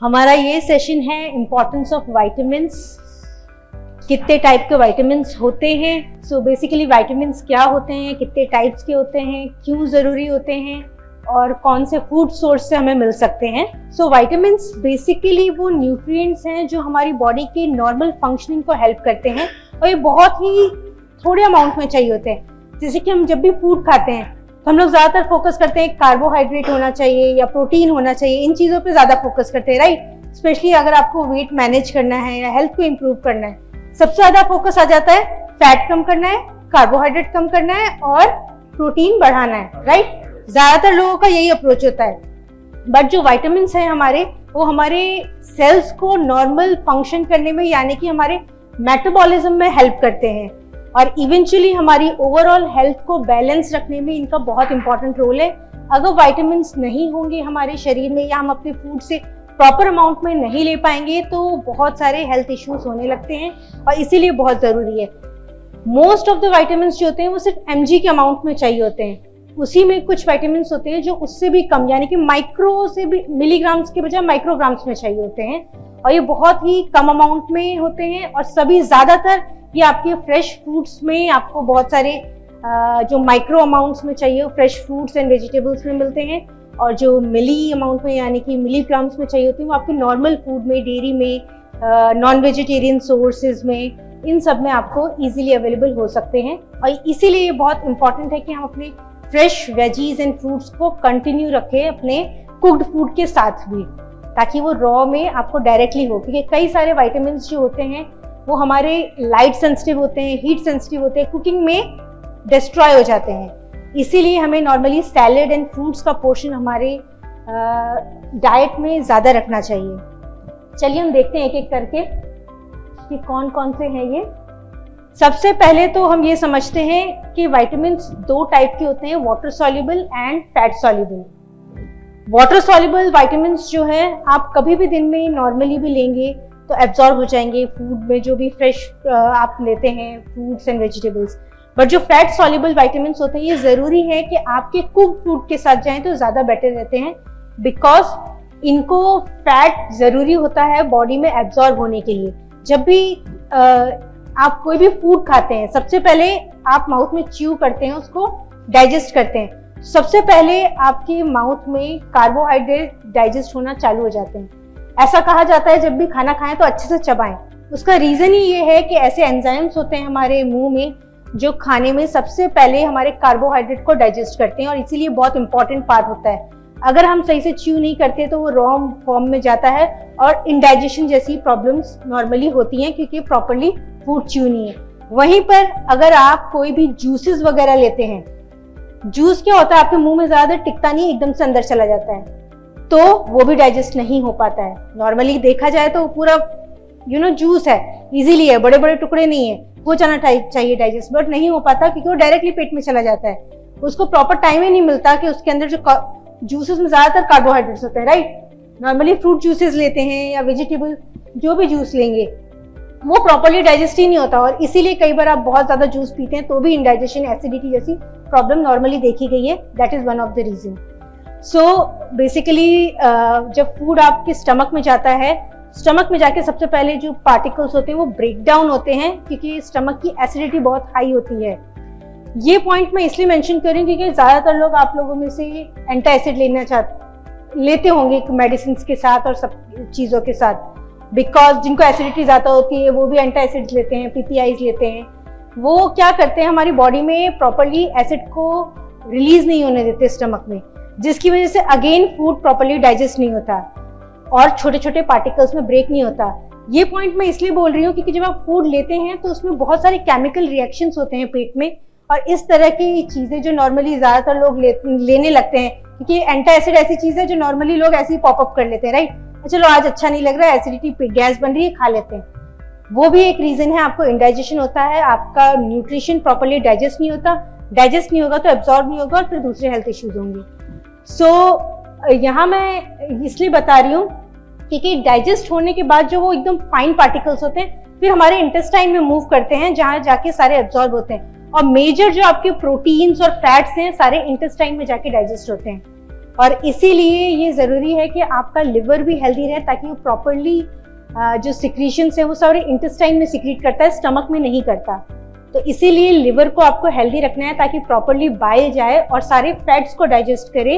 हमारा ये सेशन है इम्पोर्टेंस ऑफ वाइटामिन्स। कितने टाइप के वाइटामिन्स होते हैं, सो बेसिकली वाइटामिन्स क्या होते हैं, कितने टाइप्स के होते हैं, क्यों ज़रूरी होते हैं और कौन से फूड सोर्स से हमें मिल सकते हैं। सो वाइटामिन्स बेसिकली वो न्यूट्रिएंट्स हैं जो हमारी बॉडी के नॉर्मल फंक्शनिंग को हेल्प करते हैं और ये बहुत ही थोड़े अमाउंट में चाहिए होते हैं। जैसे कि हम जब भी फूड खाते हैं तो हम लोग ज़्यादातर फोकस करते हैं कार्बोहाइड्रेट होना चाहिए या प्रोटीन होना चाहिए, इन चीज़ों पे ज़्यादा फोकस करते हैं, राइट। स्पेशली अगर आपको वेट मैनेज करना है या हेल्थ को इम्प्रूव करना है, सबसे ज़्यादा फोकस आ जाता है फैट कम करना है, कार्बोहाइड्रेट कम करना है और प्रोटीन बढ़ाना है, राइट। ज़्यादातर लोगों का यही अप्रोच होता है। बट जो वाइटामिन्स हैं हमारे, वो हमारे सेल्स को नॉर्मल फंक्शन करने में यानी कि हमारे मेटाबॉलिज्म में हेल्प करते हैं और इवेंचुअली हमारी ओवरऑल हेल्थ को बैलेंस रखने में इनका बहुत इंपॉर्टेंट रोल है। अगर वाइटामिन्स नहीं होंगे हमारे शरीर में या हम अपने फूड से प्रॉपर अमाउंट में नहीं ले पाएंगे तो बहुत सारे हेल्थ इश्यूज होने लगते हैं और इसीलिए बहुत ज़रूरी है। मोस्ट ऑफ द वाइटामिन्स जो होते हैं वो सिर्फ mg के अमाउंट में चाहिए होते हैं, उसी में कुछ वाइटामिन्स होते हैं जो उससे भी कम यानी कि माइक्रो से भी मिलीग्राम्स के बजाय माइक्रोग्राम्स में चाहिए होते हैं और ये बहुत ही कम अमाउंट में होते हैं और सभी ज़्यादातर ये आपके फ्रेश फ्रूट्स में आपको बहुत सारे जो माइक्रो अमाउंट्स में चाहिए फ्रेश फ्रूट्स एंड वेजिटेबल्स में मिलते हैं और जो मिली अमाउंट में यानी कि मिलीग्राम्स में चाहिए होते हैं वो आपके नॉर्मल फूड में, डेयरी में, नॉन वेजिटेरियन सोर्सेज में, इन सब में आपको इजीली अवेलेबल हो सकते हैं। और इसीलिए ये बहुत इंपॉर्टेंट है कि हम अपने फ्रेश वेजीज एंड फ्रूट्स को कंटिन्यू रखें अपने कुक्ड फूड के साथ भी, ताकि वो रॉ में आपको डायरेक्टली हो, क्योंकि कई सारे वाइटामिन्स जो होते हैं वो हमारे लाइट सेंसिटिव होते हैं, हीट सेंसिटिव होते हैं, कुकिंग में डिस्ट्रॉय हो जाते हैं। इसीलिए हमें नॉर्मली सैलेड एंड फ्रूट्स का पोर्शन हमारे डाइट में ज़्यादा रखना चाहिए। चलिए हम देखते हैं एक एक करके कि कौन कौन से हैं ये। सबसे पहले तो हम ये समझते हैं कि विटामिन्स दो टाइप के होते हैं, water soluble and fat soluble. Water soluble vitamins जो है आप कभी भी दिन में नॉर्मली भी लेंगे तो एब्जॉर्ब हो जाएंगे फूड में, जो भी फ्रेश आप लेते हैं फ्रूट्स एंड वेजिटेबल्स। बट जो फैट सॉल्युबल विटामिन्स होते हैं ये ज़रूरी है कि आपके कुक फूड के साथ जाएं तो ज़्यादा बेटर रहते हैं, बिकॉज इनको फैट ज़रूरी होता है बॉडी में एब्जॉर्ब होने के लिए। जब भी आप कोई भी फूड खाते हैं सबसे पहले आप माउथ में च्यू करते हैं, उसको डाइजेस्ट करते हैं, सबसे पहले आपके माउथ में कार्बोहाइड्रेट डाइजेस्ट होना चालू हो जाते हैं। ऐसा कहा जाता है जब भी खाना खाएं तो अच्छे से चबाएं। उसका रीजन ही ये है कि ऐसे एंजाइम्स होते हैं हमारे मुंह में जो खाने में सबसे पहले हमारे कार्बोहाइड्रेट को डाइजेस्ट करते हैं और इसीलिए बहुत इंपॉर्टेंट पार्ट होता है। अगर हम सही से च्यू नहीं करते तो वो रॉ फॉर्म में जाता है और इंडाइजेशन जैसी प्रॉब्लम्स नॉर्मली होती हैं क्योंकि प्रॉपरली फूड च्यू नहीं है। वहीं पर अगर आप कोई भी जूसेस वगैरह लेते हैं, जूस क्या होता है आपके मुंह में ज्यादा टिकता नहीं, एकदम से अंदर चला जाता है, तो वो भी डाइजेस्ट नहीं हो पाता है। नॉर्मली देखा जाए तो पूरा जूस है, इजीली है, बड़े बड़े टुकड़े नहीं है, वो जाना चाहिए डाइजेस्ट, बट नहीं हो पाता क्योंकि वो डायरेक्टली पेट में चला जाता है। उसको प्रॉपर टाइम ही नहीं मिलता कि उसके अंदर जो जूसेस में ज्यादातर कार्बोहाइड्रेट्स होते हैं, राइट। नॉर्मली फ्रूट जूसेस लेते हैं या वेजिटेबल जो भी जूस लेंगे वो प्रॉपरली डाइजेस्ट ही नहीं होता और इसीलिए कई बार आप बहुत ज्यादा जूस पीते हैं तो भी इंडाइजेशन, एसिडिटी जैसी प्रॉब्लम नॉर्मली देखी गई है। That is one of the reason. So basically जब फूड आपके स्टमक में जाता है, स्टमक में जाके सबसे पहले जो पार्टिकल्स होते हैं वो ब्रेक डाउन होते हैं क्योंकि स्टमक की एसिडिटी बहुत हाई होती है। ये पॉइंट मैं इसलिए मेंशन कर रही हूँ क्योंकि ज़्यादातर लोग आप लोगों में से एंटी एसिड लेते होंगे मेडिसिन के साथ और सब चीज़ों के साथ, बिकॉज जिनको एसिडिटी ज़्यादा होती है वो भी एंटी एसिड लेते हैं, पीपीआईज लेते हैं। वो क्या करते हैं हमारी बॉडी में प्रॉपरली एसिड को रिलीज नहीं होने देते स्टमक में, जिसकी वजह से अगेन फूड प्रॉपरली डाइजेस्ट नहीं होता और छोटे छोटे पार्टिकल्स में ब्रेक नहीं होता। ये पॉइंट मैं इसलिए बोल रही हूँ क्योंकि जब आप फूड लेते हैं तो उसमें बहुत सारे केमिकल रिएक्शंस होते हैं पेट में और इस तरह की चीज़ें जो नॉर्मली ज़्यादातर लोग लेने लगते हैं, क्योंकि एंटी एसिड ऐसी चीज़ है जो नॉर्मली लोग ऐसे ही पॉपअप कर लेते हैं, राइट। चलो आज अच्छा नहीं लग रहा है, एसिडिटी गैस बन रही है, खा लेते हैं। वो भी एक रीज़न है, आपको इंडाइजेशन होता है, आपका न्यूट्रिशन प्रॉपरली डाइजेस्ट नहीं होता, डाइजेस्ट नहीं होगा तो एब्जॉर्ब नहीं होगा और फिर दूसरे हेल्थ इश्यूज होंगे। सो यहाँ मैं इसलिए बता रही हूँ क्योंकि डाइजेस्ट होने के बाद जो वो एकदम फाइन पार्टिकल्स होते हैं फिर हमारे इंटेस्टाइन में मूव करते हैं जहाँ जाके सारे एब्जॉर्ब होते हैं और मेजर जो आपके प्रोटीन्स और फैट्स हैं सारे इंटेस्टाइन में जाके डाइजेस्ट होते हैं। और इसीलिए ये ज़रूरी है कि आपका लिवर भी हेल्दी रहे, ताकि वो प्रॉपरली जो सिक्रीशंस है वो सारे इंटेस्टाइन में सिक्रीट करता है, स्टमक में नहीं करता। तो इसीलिए लिवर को आपको हेल्दी रखना है ताकि प्रॉपरली बाइल जाए और सारे फैट्स को डाइजेस्ट करे,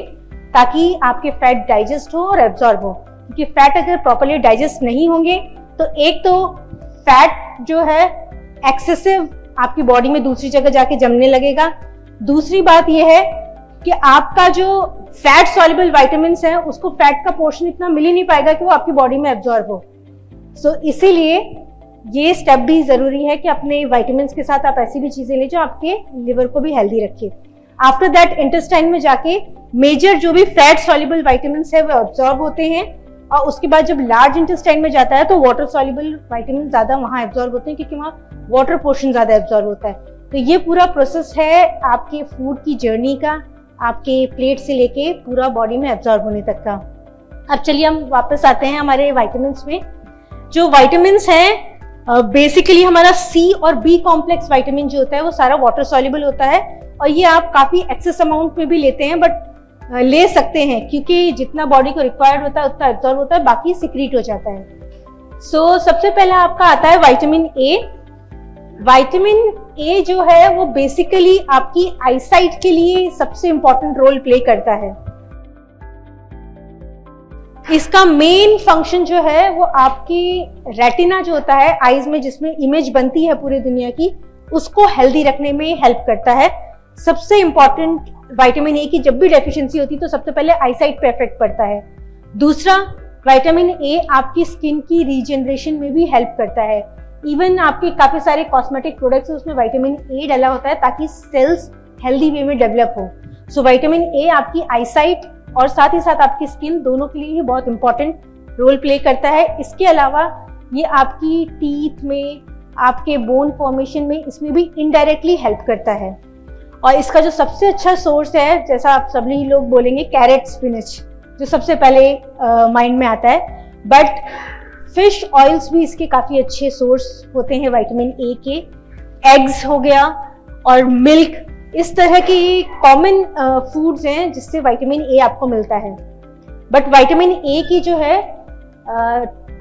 ताकि आपके फैट डाइजेस्ट हो और एब्जॉर्ब हो। क्योंकि फैट अगर प्रॉपरली डाइजेस्ट नहीं होंगे तो एक तो फैट जो है एक्सेसिव आपकी बॉडी में दूसरी जगह जाके जमने लगेगा। दूसरी बात यह है कि आपका जो फैट सॉल्युबल विटामिन्स है उसको फैट का पोर्शन इतना मिल ही नहीं पाएगा कि वो आपकी बॉडी में एब्जॉर्ब हो। सो इसीलिए ये स्टेप भी जरूरी है कि अपने विटामिन्स के साथ आप ऐसी भी चीजें लें जो आपके लिवर को भी हेल्दी रखे। आफ्टर दैट इंटेस्टाइन में जाके मेजर जो भी फैट सॉल्युबल विटामिन्स है वो एब्जॉर्ब होते हैं, और उसके बाद जब लार्ज इंटेस्टाइन में जाता है तो वाटर सॉल्युबल विटामिन ज्यादा वहां एब्जॉर्ब होते हैं, क्योंकि वहाँ वाटर पोर्शन ज्यादा एब्जॉर्ब होता है। तो ये पूरा प्रोसेस है आपके फूड की जर्नी का, आपके प्लेट से लेके पूरा बॉडी में एब्जॉर्ब होने तक का। अब चलिए हम वापस आते हैं हमारे विटामिन्स में। जो विटामिन्स हैं बेसिकली हमारा सी और बी कॉम्प्लेक्स विटामिन जो होता है वो सारा वाटर सॉल्युबल होता है, और ये आप काफी एक्सेस अमाउंट में भी लेते हैं, बट ले सकते हैं क्योंकि जितना बॉडी को रिक्वायर्ड होता है उतना एब्जॉर्ब होता है, बाकी सिक्रीट हो जाता है। सो सबसे पहला आपका आता है विटामिन ए। विटामिन ए जो है वो बेसिकली आपकी आईसाइट के लिए सबसे इंपॉर्टेंट रोल प्ले करता है। इसका मेन फंक्शन जो है वो आपकी रेटिना जो होता है आईज में, जिसमें इमेज बनती है पूरी दुनिया की, उसको हेल्दी रखने में हेल्प करता है। सबसे इंपॉर्टेंट विटामिन ए की जब भी डेफिशिएंसी होती है तो सबसे पहले आईसाइट पे इफेक्ट पड़ता है। दूसरा, विटामिन ए आपकी स्किन की रीजनरेशन में भी हेल्प करता है। इवन आपके काफी सारे कॉस्मेटिक प्रोडक्ट्स है उसमें विटामिन ए डाला होता है ताकि सेल्स हेल्दी वे में डेवलप हो। सो विटामिन ए आपकी आईसाइट और साथ ही साथ आपकी स्किन दोनों के लिए ही बहुत इंपॉर्टेंट रोल प्ले करता है। इसके अलावा ये आपकी टीथ में, आपके बोन फॉर्मेशन में, इसमें भी इनडायरेक्टली हेल्प करता है। और इसका जो सबसे अच्छा सोर्स है, जैसा आप सभी लोग बोलेंगे, कैरेट स्पिनच जो सबसे पहले माइंड में आता है, बट फिश ऑयल्स भी इसके काफी अच्छे सोर्स होते हैं विटामिन ए के। एग्स हो गया और मिल्क, इस तरह की कॉमन फूड्स हैं जिससे विटामिन ए आपको मिलता है। बट विटामिन ए की जो है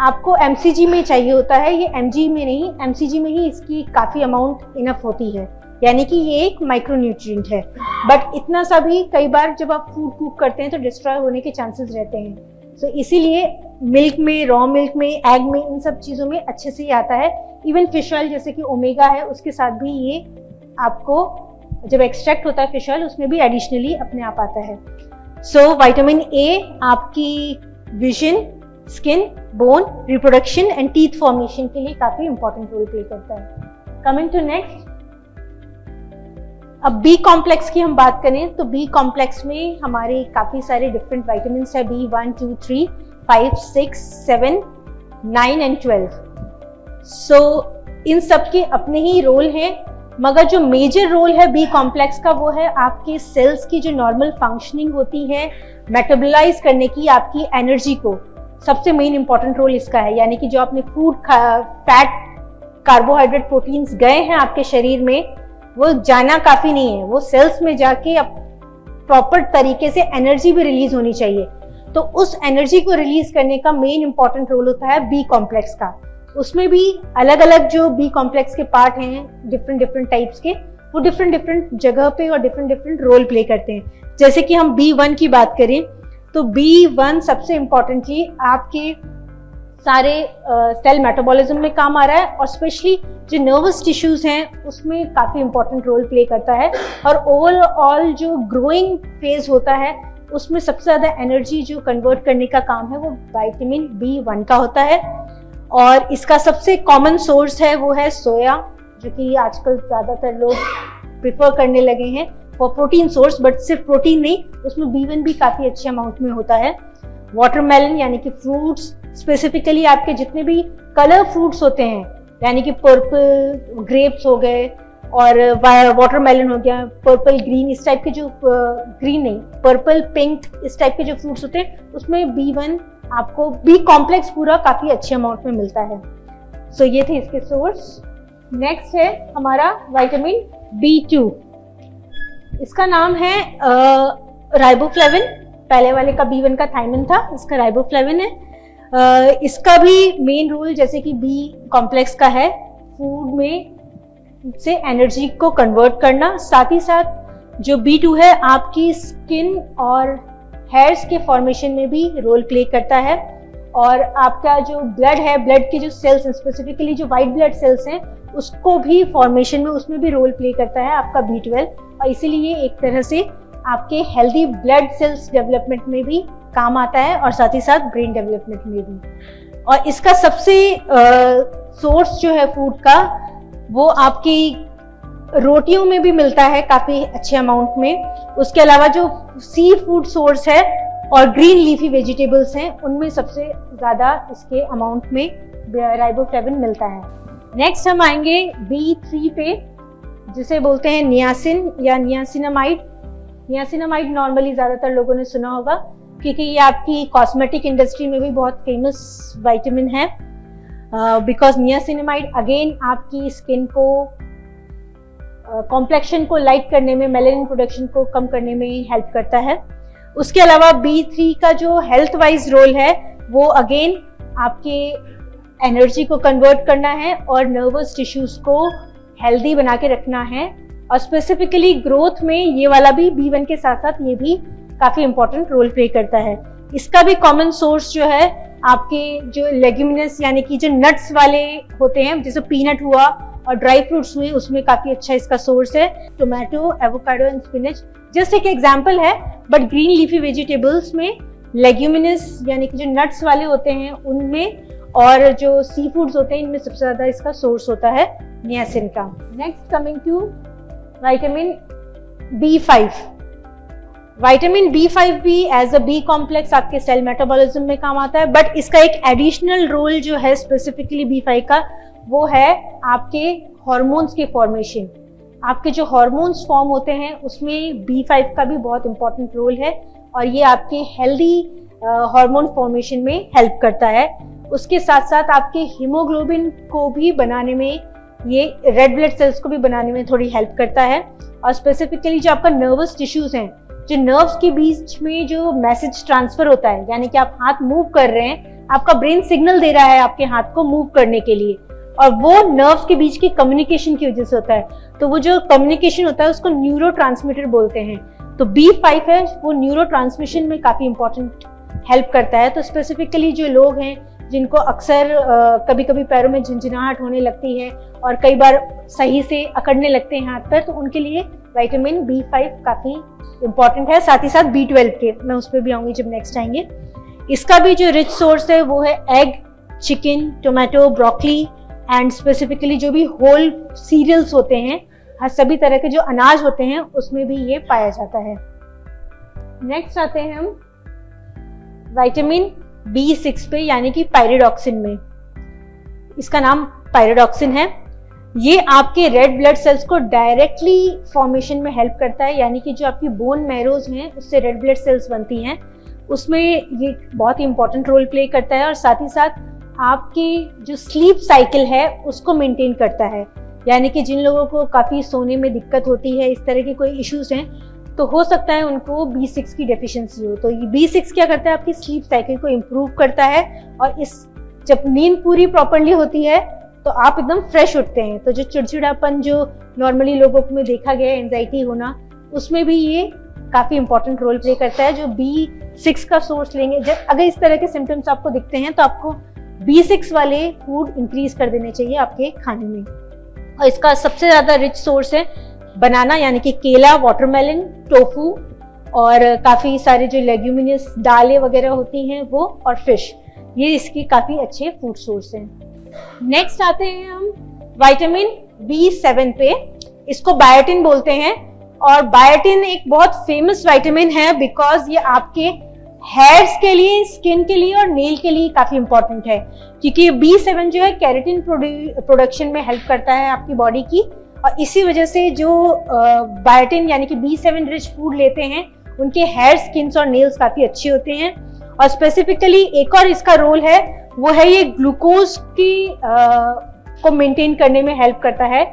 आपको एमसीजी में चाहिए होता है, ये एमजी में नहीं, एमसीजी में ही इसकी काफी अमाउंट इनफ होती है, यानी कि ये एक माइक्रोन्यूट्रिएंट है। बट इतना सा भी कई बार जब आप फूड कुक करते हैं तो डिस्ट्रॉय होने के चांसेस रहते हैं। सो इसीलिए मिल्क में, रॉ मिल्क में, एग में, इन सब चीज़ों में अच्छे से ही आता है। इवन फिश ऑयल जैसे कि ओमेगा है उसके साथ भी ये आपको जब एक्सट्रैक्ट होता है फिश ऑयल उसमें भी एडिशनली अपने आप आता है। सो विटामिन ए आपकी vision, skin, bone, reproduction and teeth formation के लिए काफी इंपॉर्टेंट रोल प्ले करता है। कमिंग टू नेक्स्ट, अब बी कॉम्प्लेक्स की हम बात करें तो बी कॉम्प्लेक्स में हमारे काफी सारे डिफरेंट विटामिन है, B1, 2, 3, 5, 6, 7, 9 एंड 12। सो इन सब के अपने ही रोल हैं, मगर जो मेजर रोल है बी कॉम्प्लेक्स का वो है आपके सेल्स की जो नॉर्मल फंक्शनिंग होती है, मेटाबोलाइज करने की, आपकी एनर्जी को, सबसे मेन इंपॉर्टेंट रोल इसका है। यानी कि जो आपने फूड, फैट, कार्बोहाइड्रेट, प्रोटीन्स गए हैं आपके शरीर में, वो जाना काफी नहीं है, वो सेल्स में जाके अब प्रॉपर तरीके से एनर्जी भी रिलीज होनी चाहिए। तो उस एनर्जी को रिलीज करने का मेन इंपॉर्टेंट रोल होता है बी कॉम्प्लेक्स का। उसमें भी अलग अलग जो बी कॉम्प्लेक्स के पार्ट हैं डिफरेंट टाइप्स के, वो डिफरेंट जगह पे और डिफरेंट रोल प्ले करते हैं। जैसे कि हम B1 की बात करें तो B1 सबसे इम्पोर्टेंटली आपके सारे सेल मेटाबॉलिज्म में काम आ रहा है, और स्पेशली जो नर्वस टिश्यूज हैं उसमें काफी इंपॉर्टेंट रोल प्ले करता है। और ओवरऑल जो ग्रोइंग फेज होता है उसमें सबसे ज्यादा एनर्जी जो कन्वर्ट करने का काम है वो विटामिन B1 का होता है। और इसका सबसे कॉमन सोर्स है वो है सोया, जो कि आजकल ज्यादातर लोग प्रिफर करने लगे हैं फॉर प्रोटीन सोर्स, बट सिर्फ प्रोटीन नहीं, उसमें B1 भी काफी अच्छे अमाउंट में होता है। वाटरमेलन यानी कि फ्रूट्स, स्पेसिफिकली आपके जितने भी कलर फ्रूट्स होते हैं, यानी कि पर्पल ग्रेप्स हो गए और वाटरमेलन हो गया, पर्पल ग्रीन, इस टाइप के जो ग्रीन नहीं, पर्पल पिंक, इस टाइप के जो फ्रूट्स होते हैं उसमें B1 आपको, बी कॉम्प्लेक्स पूरा काफी अच्छे अमाउंट में मिलता है। सो ये थे इसके सोर्स। नेक्स्ट है हमारा विटामिन B2, इसका नाम है राइबोफ्लेविन। पहले वाले का B1 का थायमिन था, इसका राइबोफ्लेविन है। इसका भी मेन रोल जैसे कि बी कॉम्प्लेक्स का है, फूड में से एनर्जी को कन्वर्ट करना, साथ ही साथ जो B2 है आपकी स्किन और हेयर्स के फॉर्मेशन में भी रोल प्ले करता है, और आपका जो ब्लड है, ब्लड के जो सेल्स हैं, स्पेसिफिकली जो वाइट ब्लड सेल्स हैं, उसको भी फॉर्मेशन में उसमें भी रोल प्ले करता है आपका B12, और इसीलिए एक तरह से आपके हेल्दी ब्लड सेल्स डेवलपमेंट में भी काम आता है और साथ ही साथ ब्रेन डेवलपमेंट में भी। और इसका सबसे सोर्स जो है फूड का, वो आपकी रोटियों में भी मिलता है काफी अच्छे अमाउंट में। उसके अलावा जो सी फूड सोर्स है और ग्रीन लीफी वेजिटेबल्स हैं, उनमें सबसे ज्यादा इसके अमाउंट में राइबोफ्लेविन मिलता है। नेक्स्ट हम आएंगे B3 पे, जिसे बोलते हैं नियासिन या नियासिनामाइड। नियासिनामाइड नॉर्मली ज्यादातर लोगों ने सुना होगा, क्योंकि ये आपकी कॉस्मेटिक इंडस्ट्री में भी बहुत फेमस विटामिन है, बिकॉज नियासिनामाइड अगेन आपकी स्किन को कॉम्प्लेक्शन को लाइट करने में, मेलानिन प्रोडक्शन को कम करने में हेल्प करता है। उसके अलावा B3 का जो हेल्थ वाइज रोल है, वो अगेन आपके एनर्जी को कन्वर्ट करना है और नर्वस टिश्यूज को हेल्दी बना के रखना है, और स्पेसिफिकली ग्रोथ में ये वाला भी B1 के साथ साथ ये भी काफी इंपॉर्टेंट रोल प्ले करता है। इसका भी कॉमन सोर्स जो है आपके जो लेग्यूमिनस यानी कि जो नट्स वाले होते हैं, जैसे पीनट हुआ और ड्राई फ्रूट्स हुए, उसमें काफी अच्छा इसका सोर्स है। Tomato, avocado and spinach just एक एग्जांपल है, बट ग्रीन लीफी वेजिटेबल्स में लेग्यूमिनस यानी कि जो नट्स वाले होते हैं उनमें, और जो सी फूड्स होते हैं इनमें सबसे ज्यादा इसका सोर्स होता है नियासिन का। Next coming to vitamin B5। Vitamin B5 भी एज अ बी कॉम्प्लेक्स आपके सेल मेटाबॉलिज्म में काम आता है, बट इसका एक एडिशनल रोल जो है स्पेसिफिकली B5 का, वो है आपके हॉर्मोन्स के फॉर्मेशन। आपके जो हॉर्मोन्स फॉर्म होते हैं उसमें B5 का भी बहुत इंपॉर्टेंट रोल है, और ये आपके हेल्दी हार्मोन फॉर्मेशन में हेल्प करता है। उसके साथ साथ आपके हीमोग्लोबिन को भी बनाने में, ये रेड ब्लड सेल्स को भी बनाने में थोड़ी हेल्प करता है, और स्पेसिफिकली जो आपका नर्वस टिश्यूज हैं, जो नर्व्स के बीच में जो मैसेज ट्रांसफर होता है, यानी कि आप हाथ मूव कर रहे हैं, आपका ब्रेन सिग्नल दे रहा है आपके हाथ को मूव करने के लिए, और वो नर्व्स के बीच की कम्युनिकेशन की वजह से होता है। तो वो जो कम्युनिकेशन होता है उसको न्यूरोट्रांसमीटर बोलते हैं। तो B5 है, वो न्यूरो ट्रांसमिशन में काफी इंपॉर्टेंट हेल्प करता है। तो स्पेसिफिकली जो लोग हैं जिनको अक्सर कभी कभी पैरों में झंझनाहट होने लगती है और कई बार सही से अकड़ने लगते हैं हाथ पर, तो उनके लिए विटामिन B5 काफी इंपॉर्टेंट है। साथ ही साथ B12 के, मैं उस पर भी आऊंगी जब नेक्स्ट आएंगे। इसका भी जो रिच सोर्स है वो है egg, chicken, tomato, broccoli and specifically जो भी होल सीरियल्स होते हैं, हर सभी तरह के जो अनाज होते हैं उसमें भी ये पाया जाता है। नेक्स्ट आते हैं हम विटामिन B6 पे, यानी कि पायरिडॉक्सिन में। इसका नाम पायरिडॉक्सिन है। ये आपके रेड ब्लड सेल्स को डायरेक्टली फॉर्मेशन में हेल्प करता है, यानी कि जो आपकी बोन मैरोज हैं उससे रेड ब्लड सेल्स बनती हैं, उसमें ये बहुत ही इंपॉर्टेंट रोल प्ले करता है। और साथ ही साथ आपकी जो स्लीप साइकिल है उसको मेंटेन करता है, यानी कि जिन लोगों को काफ़ी सोने में दिक्कत होती है, इस तरह के कोई इश्यूज हैं, तो हो सकता है उनको B6 की डेफिशिएंसी हो। तो ये B6 क्या करता है, आपकी स्लीप साइकिल को इम्प्रूव करता है, और इस जब नींद पूरी प्रॉपरली होती है तो आप एकदम फ्रेश उठते हैं। तो जो चिड़चिड़ापन जो नॉर्मली लोगों में देखा गया है, एंजाइटी होना, उसमें भी ये काफ़ी इंपॉर्टेंट रोल प्ले करता है। जो B6 का सोर्स लेंगे, जब अगर इस तरह के सिम्टम्स आपको दिखते हैं तो आपको B6 वाले फूड इंक्रीज कर देने चाहिए आपके खाने में। और इसका सबसे ज़्यादा रिच सोर्स है बनाना, यानी कि केला, वाटरमेलन, टोफू, और काफ़ी सारे जो लेग्यूमिनस दालें वगैरह होती हैं वो, और फिश, ये इसके काफ़ी अच्छे फूड सोर्स हैं। नेक्स्ट आते हैं हम विटामिन B7 पे। इसको बायोटिन बोलते हैं, और बायोटिन एक बहुत फेमस विटामिन है बिकॉज ये आपके हेयर्स के लिए, स्किन के लिए और नेल के लिए काफ़ी इंपॉर्टेंट है, क्योंकि B7 जो है केराटिन प्रोडक्शन में हेल्प करता है आपकी बॉडी की, और इसी वजह से जो बायोटिन यानी कि B7 रिच फूड लेते हैं उनके हेयर, स्किन्स और नेल्स काफ़ी अच्छे होते हैं। और स्पेसिफिकली एक और इसका रोल है, वो है ये ग्लूकोज की को मेंटेन करने में हेल्प करता है।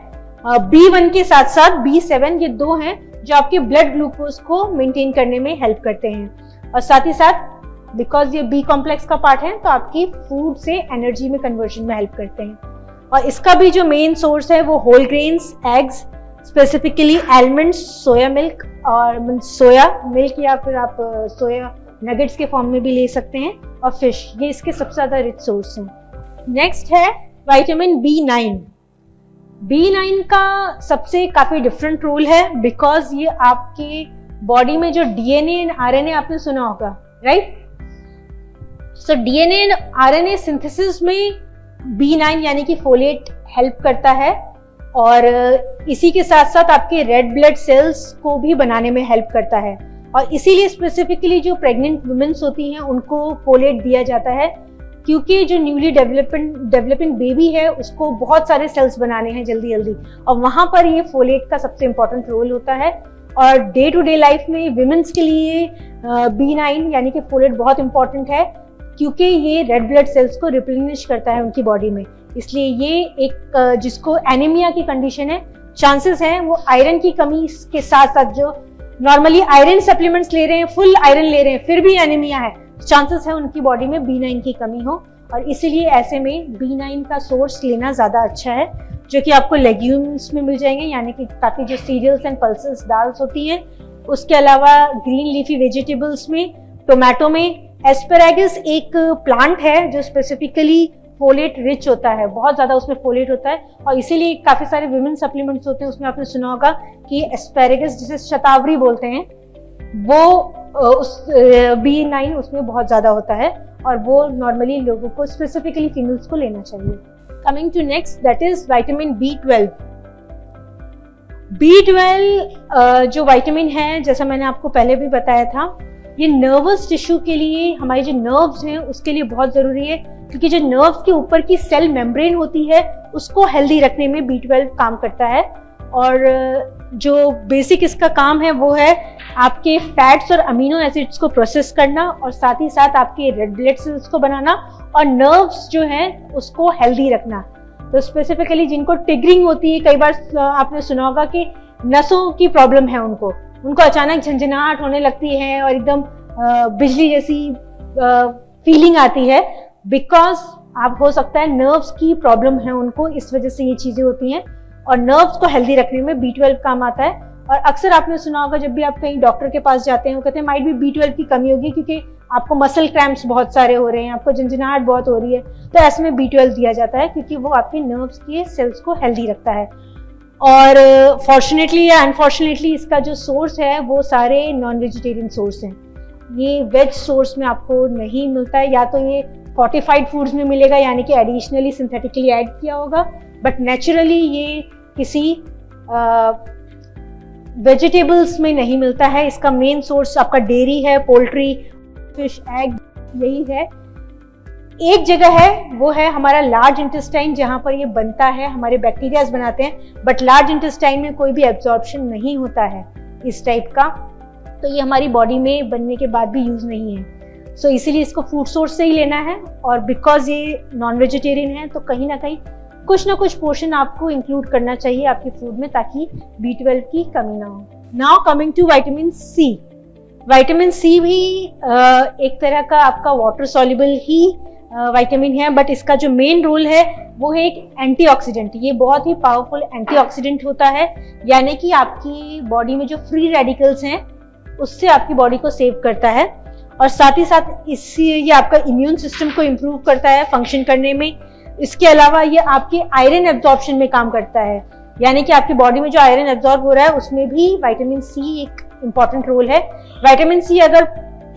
B1 के साथ साथ B7, ये दो हैं जो आपके ब्लड ग्लूकोज को मेंटेन करने में हेल्प करते हैं। और साथ ही साथ बिकॉज ये बी कॉम्प्लेक्स का पार्ट है तो आपकी फूड से एनर्जी में कन्वर्जन में हेल्प करते हैं। और इसका भी जो मेन सोर्स है वो whole grains, eggs, specifically almonds, soya milk और सोया मिल्क या फिर आप सोया नगेट्स के फॉर्म में भी ले सकते हैं, और फिश, ये इसके सबसे ज्यादा रिच सोर्स हैं। नेक्स्ट है विटामिन B9। B9 का सबसे काफी डिफरेंट रोल है बिकॉज ये आपके बॉडी में जो DNA एंड RNA आपने सुना होगा, right? So DNA and RNA synthesis में B9 यानी कि फोलेट हेल्प करता है, और इसी के साथ साथ आपके रेड ब्लड सेल्स को भी बनाने में हेल्प करता है। और इसीलिए स्पेसिफिकली जो प्रेग्नेंट वुमेन्स होती हैं उनको फोलेट दिया जाता है, क्योंकि जो न्यूली डेवलपिंग बेबी है उसको बहुत सारे सेल्स बनाने हैं जल्दी जल्दी, और वहां पर ये फोलेट का सबसे इंपॉर्टेंट रोल होता है। और डे टू डे लाइफ में विमेन्स के लिए B9 यानी कि फोलेट बहुत इंपॉर्टेंट है, क्योंकि ये रेड ब्लड सेल्स को रिप्लेनिश करता है उनकी बॉडी में। इसलिए ये एक जिसको एनीमिया की कंडीशन है, चांसेस हैं वो आयरन की कमी के साथ साथ जो नॉर्मली आयरन सप्लीमेंट्स ले रहे हैं, फुल आयरन ले रहे हैं, फिर भी एनीमिया है, चांसेस है उनकी बॉडी में B9 की कमी हो। और इसीलिए ऐसे में B9 का सोर्स लेना ज्यादा अच्छा है, जो कि आपको लेग्यूम्स में मिल जाएंगे, यानी कि काफी जो सीरियल्स एंड पल्सेस दाल्स होती हैं। उसके अलावा ग्रीन लीफी वेजिटेबल्स में, टोमेटो में, एस्पेरागस एक प्लांट है जो स्पेसिफिकली फोलेट रिच होता है, बहुत ज्यादा उसमें फोलेट होता है, और इसीलिए काफी सारे विमेन सप्लीमेंट्स होते हैं उसमें आपने सुना होगा कि एस्पेरागस जिसे शतावरी बोलते हैं वो उस B9 उसमें बहुत ज्यादा होता है, और वो नॉर्मली लोगों को स्पेसिफिकली फीमेल्स को लेना चाहिए। Coming to next, that is vitamin B12। B12 जो विटामिन है, जैसा मैंने आपको पहले भी बताया था, ये नर्वस टिश्यू के लिए, हमारे जो नर्व्स हैं उसके लिए बहुत जरूरी है, क्योंकि जो नर्व्स के ऊपर की सेल मेम्ब्रेन होती है उसको हेल्दी रखने में B12 काम करता है। और जो बेसिक इसका काम है वो है आपके फैट्स और अमीनो एसिड्स को प्रोसेस करना, और साथ ही साथ आपके रेड ब्लड सेल्स को बनाना, और नर्व्स जो हैं उसको हेल्दी रखना। तो स्पेसिफिकली जिनको टिगरिंग होती है, कई बार आपने सुना होगा कि नसों की प्रॉब्लम है, उनको अचानक झंझनाहट होने लगती है और एकदम बिजली जैसी फीलिंग आती है, बिकॉज आप हो सकता है नर्व्स की प्रॉब्लम है उनको, इस वजह से ये चीजें होती हैं। और नर्व्स को हेल्दी रखने में B12 काम आता है। और अक्सर आपने सुना होगा जब भी आप कहीं डॉक्टर के पास जाते हैं वो कहते हैं माइट भी B12 की कमी होगी, क्योंकि आपको मसल क्रैम्प्स बहुत सारे हो रहे हैं, आपको झंझनाहट बहुत हो रही है, तो ऐसे में B12 दिया जाता है, क्योंकि वो आपके नर्व्स के सेल्स को हेल्दी रखता है। और फॉर्चुनेटली या अनफॉर्चुनेटली इसका जो सोर्स है वो सारे नॉन वेजिटेरियन सोर्स हैं। ये वेज सोर्स में आपको नहीं मिलता है, या तो ये फोर्टिफाइड फूड्स में मिलेगा, यानी कि एडिशनली सिंथेटिकली ऐड किया होगा, बट नेचुरली ये किसी वेजिटेबल्स में नहीं मिलता है। इसका मेन सोर्स आपका डेयरी है, पोल्ट्री, फिश, एग, यही है। एक जगह है वो है हमारा लार्ज इंटेस्टाइन, जहां पर ये बनता है, हमारे बैक्टीरियाज बनाते हैं, बट लार्ज इंटेस्टाइन में कोई भी एब्जॉर्प्शन नहीं होता है इस टाइप का, तो ये हमारी बॉडी में बनने के बाद भी यूज नहीं है। सो इसीलिए इसको फूड सोर्स से ही लेना है, और बिकॉज ये नॉन वेजिटेरियन है तो कहीं ना कहीं कुछ ना कुछ पोर्शन आपको इंक्लूड करना चाहिए आपके फूड में, ताकि B12 की कमी ना हो। Now coming to vitamin C। Vitamin C भी एक तरह का आपका वाटर सॉल्युबल ही विटामिन है, बट इसका जो मेन रोल है वो है एक एंटीऑक्सीडेंट। ये बहुत ही पावरफुल एंटीऑक्सीडेंट होता है, यानी कि आपकी बॉडी में जो फ्री रेडिकल्स हैं उससे आपकी बॉडी को सेव करता है, और साथ ही साथ इससे ये आपका इम्यून सिस्टम को इम्प्रूव करता है फंक्शन करने में। इसके अलावा ये आपके आयरन एब्जॉर्प्शन में काम करता है, यानी कि आपकी बॉडी में जो आयरन एब्जॉर्ब हो रहा है उसमें भी विटामिन C एक इंपॉर्टेंट रोल है। विटामिन C अगर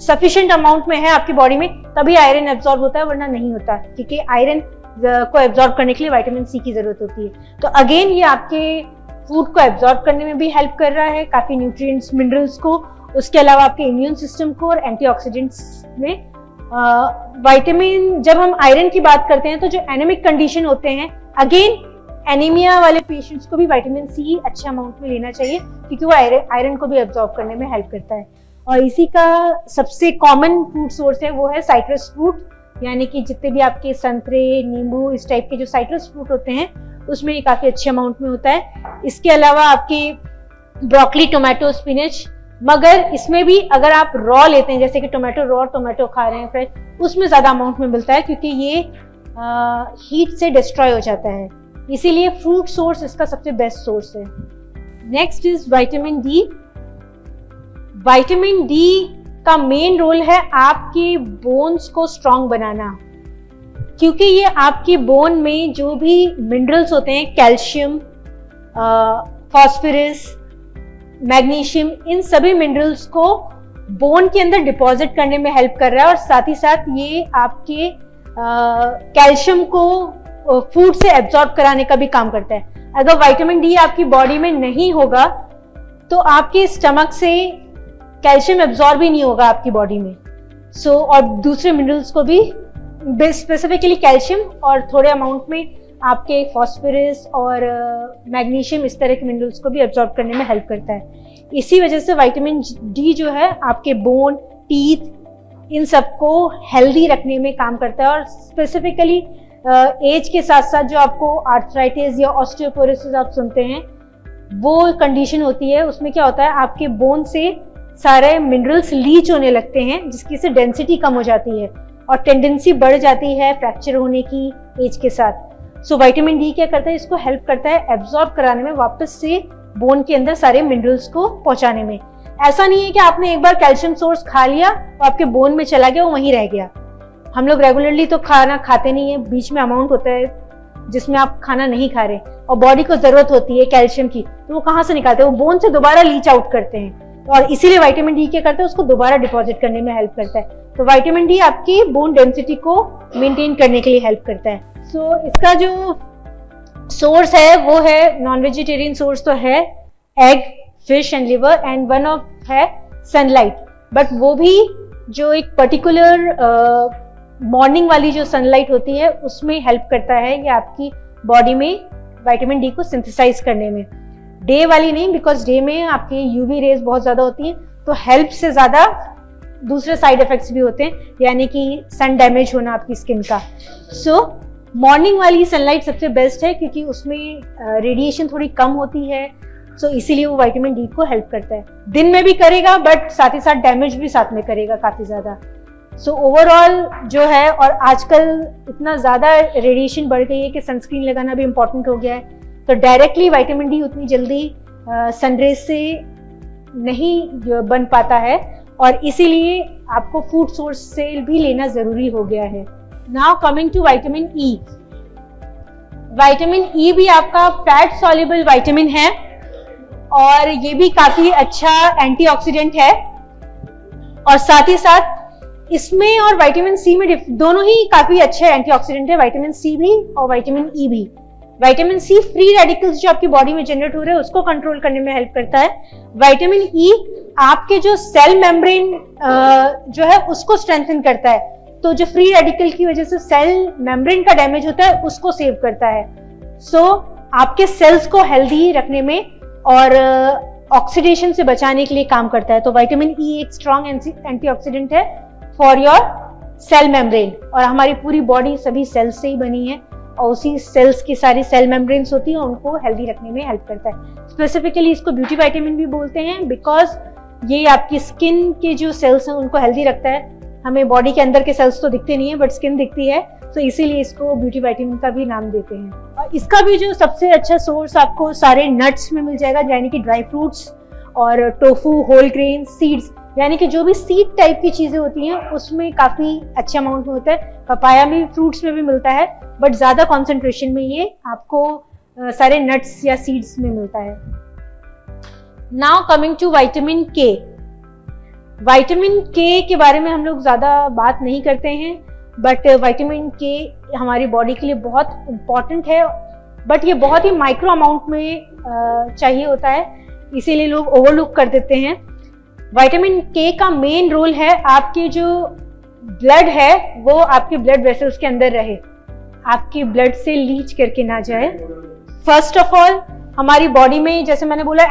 सफिशिएंट अमाउंट में है आपकी बॉडी में तभी आयरन एब्जॉर्ब होता है, वरना नहीं होता, क्योंकि आयरन को एब्जॉर्ब करने के लिए विटामिन C की जरूरत होती है। तो अगेन ये आपके फूड को एब्जॉर्ब करने में भी हेल्प कर रहा है, काफी न्यूट्रिएंट्स, मिनरल्स को, उसके अलावा आपके इम्यून सिस्टम को, और एंटीऑक्सीडेंट्स में। विटामिन, जब हम आयरन की बात करते हैं तो जो एनीमिक कंडीशन होते हैं, अगेन एनीमिया वाले पेशेंट्स को भी विटामिन C अच्छे अमाउंट में लेना चाहिए, क्योंकि वो आयरन को भी एब्जॉर्ब करने में हेल्प करता है। और इसी का सबसे कॉमन फूड सोर्स है वो है साइट्रस फ्रूट, यानी कि जितने भी आपके संतरे, नींबू, इस टाइप के जो साइट्रस फ्रूट होते हैं उसमें ये काफी अच्छे अमाउंट में होता है। इसके अलावा आपके ब्रोकली, टोमेटो, स्पिनच, मगर इसमें भी अगर आप रॉ लेते हैं, जैसे कि रॉ टोमेटो खा रहे हैं फ्रेश, उसमें ज्यादा अमाउंट में मिलता है क्योंकि ये हीट से डिस्ट्रॉय हो जाता है। इसीलिए फ्रूट सोर्स इसका सबसे बेस्ट सोर्स है। Next is vitamin D. Vitamin D का मेन रोल है आपके बोन्स को स्ट्रांग बनाना, क्योंकि ये आपकी बोन में जो भी मिनरल्स होते हैं, कैल्शियम, फास्फोरस, मैग्नीशियम, इन सभी मिनरल्स को बोन के अंदर डिपॉजिट करने में हेल्प कर रहा है और साथ ही साथ ये आपके कैल्शियम को फूड से एब्जॉर्ब कराने का भी काम करता है। अगर विटामिन डी आपकी बॉडी में नहीं होगा तो आपके स्टमक से कैल्शियम एब्जॉर्ब ही नहीं होगा आपकी बॉडी में। और दूसरे मिनरल्स को भी, स्पेसिफिकली कैल्शियम और थोड़े अमाउंट में आपके फास्फोरस और मैग्नीशियम, इस तरह के मिनरल्स को भी एब्जॉर्ब करने में हेल्प करता है। इसी वजह से विटामिन डी जो है आपके बोन, टीथ, इन सबको हेल्दी रखने में काम करता है। और स्पेसिफिकली एज के साथ साथ जो आपको आर्थराइटिस या ऑस्टियोपोरोसिस आप सुनते हैं, वो कंडीशन होती है, उसमें क्या होता है, आपके बोन से सारे मिनरल्स लीच होने लगते हैं, जिसकी से डेंसिटी कम हो जाती है और टेंडेंसी बढ़ जाती है फ्रैक्चर होने की एज के साथ। विटामिन डी क्या करता है, इसको हेल्प करता है एब्जॉर्ब कराने में, वापस से बोन के अंदर सारे मिनरल्स को पहुंचाने में। ऐसा नहीं है कि आपने एक बार कैल्शियम सोर्स खा लिया और आपके बोन में चला गया, वो वहीं रह गया। हम लोग रेगुलरली तो खाना खाते नहीं है, बीच में अमाउंट होता है जिसमें आप खाना नहीं खा रहे और बॉडी को जरूरत होती है कैल्शियम की, तो वो कहाँ से निकालते हैं, वो बोन से दोबारा लीच आउट करते हैं और इसीलिए विटामिन डी क्या करता है, उसको दोबारा डिपॉजिट करने में हेल्प करता है। तो विटामिन डी आपकी बोन डेंसिटी को मेंटेन करने के लिए हेल्प करता है। इसका जो सोर्स है वो है, नॉन वेजिटेरियन सोर्स तो है egg, fish and liver, and one of है सनलाइट। बट वो भी जो एक पर्टिकुलर मॉर्निंग वाली जो सनलाइट होती है उसमें हेल्प करता है ये आपकी बॉडी में विटामिन डी को सिंथेसाइज करने में। डे वाली नहीं, बिकॉज डे में आपकी यूवी रेज बहुत ज्यादा होती है, तो हेल्प से ज्यादा दूसरे साइड इफेक्ट्स भी होते हैं, यानी कि सन डैमेज होना आपकी स्किन का। मॉर्निंग वाली सनलाइट सबसे बेस्ट है क्योंकि उसमें रेडिएशन थोड़ी कम होती है, इसीलिए वो विटामिन डी को हेल्प करता है। दिन में भी करेगा बट साथ ही साथ डैमेज भी साथ में करेगा काफी ज्यादा। ओवरऑल जो है, और आजकल इतना ज्यादा रेडिएशन बढ़ गई है कि सनस्क्रीन लगाना भी इम्पोर्टेंट हो गया है, तो डायरेक्टली विटामिन डी उतनी जल्दी सनरेज से नहीं बन पाता है और इसीलिए आपको फूड सोर्स से भी लेना जरूरी हो गया है। Now coming to vitamin E. Vitamin E भी आपका फैट सॉल्युबल विटामिन है और ये भी काफी अच्छा एंटीऑक्सीडेंट है, और साथ ही साथ इसमें और विटामिन सी में दोनों ही काफी अच्छे एंटीऑक्सीडेंट है, विटामिन सी भी और विटामिन ई भी। विटामिन सी फ्री रेडिकल्स जो आपकी बॉडी में जनरेट हो रहे हैं उसको कंट्रोल करने में हेल्प करता है। विटामिन ई आपके जो सेल मेम्ब्रेन जो है उसको स्ट्रेंथन करता है, तो जो फ्री रेडिकल की वजह से सेल मेम्ब्रेन का डैमेज होता है उसको सेव करता है। आपके सेल्स को हेल्दी रखने में और ऑक्सीडेशन से बचाने के लिए काम करता है। तो विटामिन ई एक स्ट्रॉन्ग एंटीऑक्सीडेंट है फॉर योर सेल मेम्ब्रेन, और हमारी पूरी बॉडी सभी सेल्स से ही बनी है और उसी सेल्स की सारी सेल मेम्ब्रेन्स होती है, उनको हेल्दी रखने में हेल्प करता है। स्पेसिफिकली इसको ब्यूटी विटामिन भी बोलते हैं बिकॉज ये आपकी स्किन के जो सेल्स हैं उनको हेल्दी रखता है। हमें बॉडी के अंदर के सेल्स तो दिखते नहीं है बट स्किन दिखती है, तो इसीलिए इसको ब्यूटी विटामिन का भी नाम देते हैं। और इसका भी जो सबसे अच्छा सोर्स आपको सारे नट्स में मिल जाएगा, यानी कि ड्राई फ्रूट्स और टोफू, होल ग्रेन, सीड्स, यानी कि जो भी सीड टाइप की चीजें होती हैं उसमें काफी अच्छे अमाउंट में होता है। पपाया में, फ्रूट्स में भी मिलता है बट ज्यादा कॉन्सेंट्रेशन में ये आपको सारे नट्स या सीड्स में मिलता है। नाउ कमिंग टू विटामिन के। विटामिन के के बारे में हम लोग ज्यादा बात नहीं करते हैं, बट विटामिन के हमारी बॉडी के लिए बहुत इंपॉर्टेंट है, बट ये बहुत ही माइक्रो अमाउंट में चाहिए होता है, इसीलिए लोग ओवरलुक कर देते हैं। विटामिन के का मेन रोल है आपके जो ब्लड है वो आपके ब्लड वेसल्स के अंदर रहे, आपके ब्लड से लीच करके ना जाए। फर्स्ट ऑफ ऑल हमारी बॉडी में, जैसे मैंने बोला,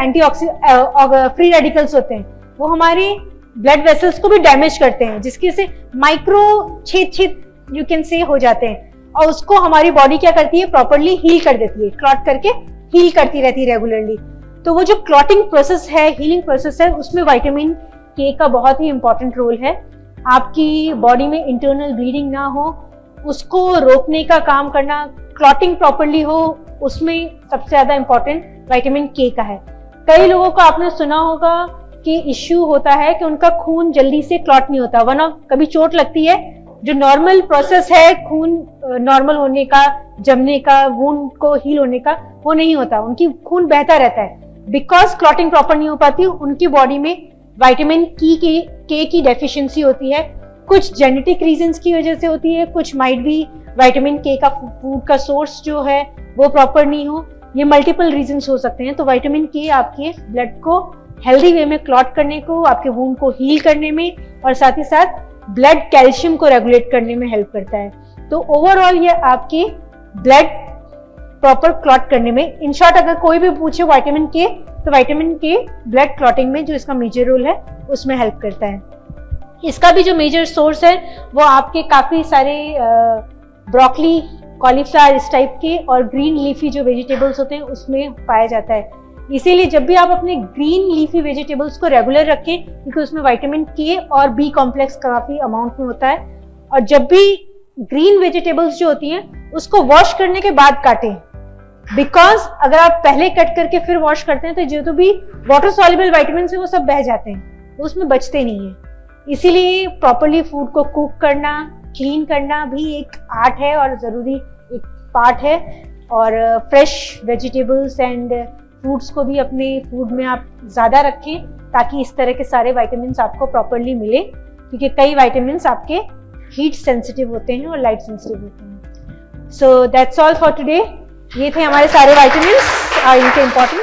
फ्री रेडिकल्स होते हैं, वो हमारे ब्लड वेसल्स को भी डैमेज करते हैं, जिसकी से माइक्रो छेद यू कैन से हो जाते हैं, और उसको हमारी बॉडी क्या करती है, प्रॉपरली हील कर देती है, क्लॉट करके हील करती रहती है रेगुलरली। तो वो जो क्लॉटिंग प्रोसेस है, हीलिंग प्रोसेस है, उसमें विटामिन के का बहुत ही इंपॉर्टेंट रोल है। आपकी बॉडी में इंटरनल ब्लीडिंग ना हो उसको रोकने का काम करना, क्लॉटिंग प्रॉपरली हो, उसमें सबसे ज्यादा इंपॉर्टेंट विटामिन के का है। कई लोगों को आपने सुना होगा कि इश्यू होता है कि उनका खून जल्दी से क्लॉट नहीं होता, वरना कभी चोट लगती है, जो नॉर्मल प्रोसेस है खून नॉर्मल होने का, जमने का, वुंड को हील होने का, वो नहीं होता, उनकी खून बहता रहता है। बिकॉज क्लॉटिंग प्रॉपर नहीं हो पाती, उनकी बॉडी में विटामिन के की डेफिशिएंसी होती है। कुछ जेनेटिक रीजंस की वजह से होती है, कुछ माइट भी विटामिन के का फूड का सोर्स जो है वो प्रॉपर नहीं हो, ये मल्टीपल रीजंस हो सकते हैं। तो विटामिन के आपके ब्लड को हेल्दी वे में क्लॉट करने को, आपके वुंड को हील करने में, और साथ ही साथ ब्लड कैल्शियम को रेगुलेट करने में हेल्प करता है। तो ओवरऑल ये आपके ब्लड प्रॉपर क्लॉट करने में, इन शॉर्ट अगर कोई भी पूछे विटामिन के, तो विटामिन के ब्लड क्लॉटिंग में जो इसका मेजर रोल है उसमें हेल्प करता है। इसका भी जो मेजर सोर्स है वो आपके काफी सारे ब्रोकली, कॉलीफ्लावर इस टाइप के और ग्रीन लीफी जो वेजिटेबल्स होते हैं उसमें पाया जाता है। इसीलिए जब भी आप अपने ग्रीन लीफी वेजिटेबल्स को रेगुलर रखें, क्योंकि उसमें विटामिन के और बी कॉम्प्लेक्स काफी अमाउंट में होता है, और जब भी ग्रीन वेजिटेबल्स जो होती हैं उसको वॉश करने के बाद काटें, बिकॉज अगर आप पहले कट करके फिर वॉश करते हैं तो जो भी वाटर सॉल्युबल विटामिन है वो सब बह जाते हैं, वो उसमें बचते नहीं है। इसीलिए प्रॉपरली फूड को कुक करना, क्लीन करना भी एक आर्ट है और जरूरी एक पार्ट है। और फ्रेश वेजिटेबल्स एंड फ्रूट्स को भी अपने फूड में आप ज़्यादा रखें ताकि इस तरह के सारे विटामिन्स आपको प्रॉपरली मिले, क्योंकि कई विटामिन्स आपके हीट सेंसिटिव होते हैं और लाइट सेंसिटिव होते हैं। So that's all for today. ये थे हमारे सारे विटामिन्स और इनके इम्पोर्टेंस।